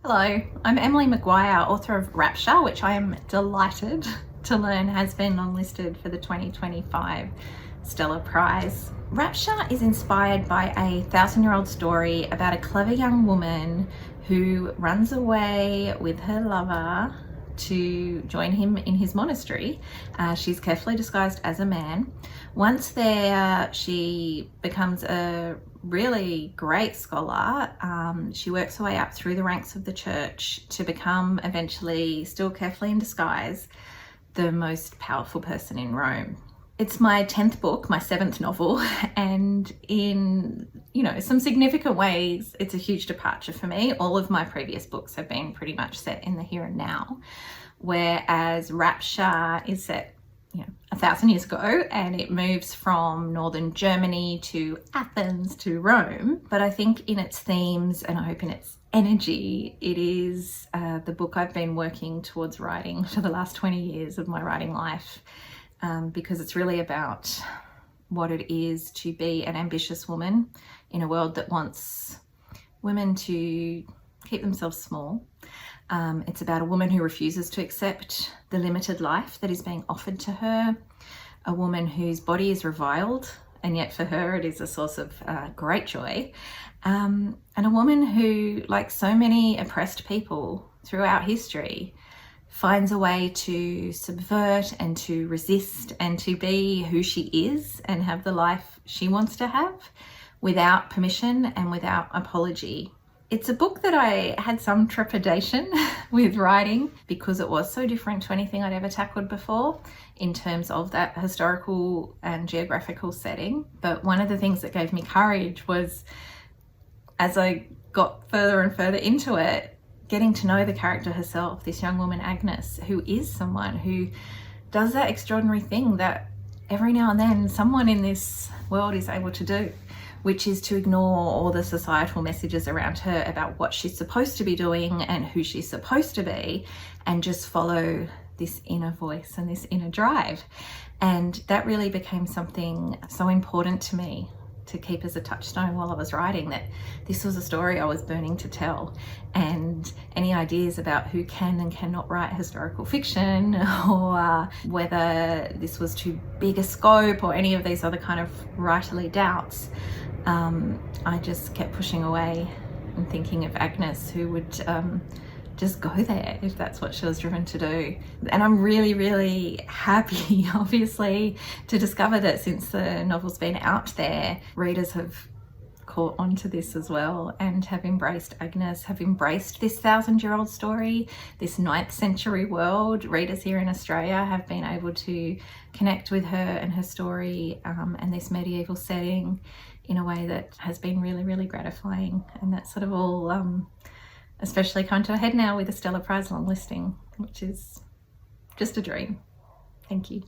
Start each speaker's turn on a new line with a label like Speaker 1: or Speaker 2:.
Speaker 1: Hello, I'm Emily Maguire, author of Rapture, which I am delighted to learn has been longlisted for the 2025 Stella Prize. Rapture is inspired by a 1,000-year-old story about a clever young woman who runs away with her lover to join him in his monastery. She's carefully disguised as a man. Once there, she becomes a really great scholar. She works her way up through the ranks of the church to become eventually, still carefully in disguise, the most powerful person in Rome. It's my 10th book, my 7th novel, and in, some significant ways, it's a huge departure for me. All of my previous books have been pretty much set in the here and now, whereas Rapture is set 1,000 years ago, and it moves from northern Germany to Athens to Rome. But I think in its themes, and I hope in its energy, it is the book I've been working towards writing for the last 20 years of my writing life, because it's really about what it is to be an ambitious woman in a world that wants women to keep themselves small. It's about a woman who refuses to accept the limited life that is being offered to her, a woman whose body is reviled, and yet for her it is a source of great joy, and a woman who, like so many oppressed people throughout history, finds a way to subvert and to resist and to be who she is and have the life she wants to have without permission and without apology. It's a book that I had some trepidation with writing because it was so different to anything I'd ever tackled before in terms of that historical and geographical setting. But one of the things that gave me courage was, as I got further and further into it, getting to know the character herself, this young woman, Agnes, who is someone who does that extraordinary thing that every now and then someone in this world is able to do, which is to ignore all the societal messages around her about what she's supposed to be doing and who she's supposed to be, and just follow this inner voice and this inner drive. And that really became something so important to me to keep as a touchstone while I was writing, that this was a story I was burning to tell. And any ideas about who can and cannot write historical fiction, or whether this was too big a scope, or any of these other kind of writerly doubts, I just kept pushing away and thinking of Agnes, who would just go there if that's what she was driven to do. And I'm really, really happy, obviously, to discover that since the novel's been out there, readers have caught onto this as well and have embraced Agnes, have embraced this 1,000-year-old story, this 9th century world. Readers here in Australia have been able to connect with her and her story and this medieval setting in a way that has been really, really gratifying. And that's sort of all especially come to a head now with the Stella Prize long listing, which is just a dream. Thank you.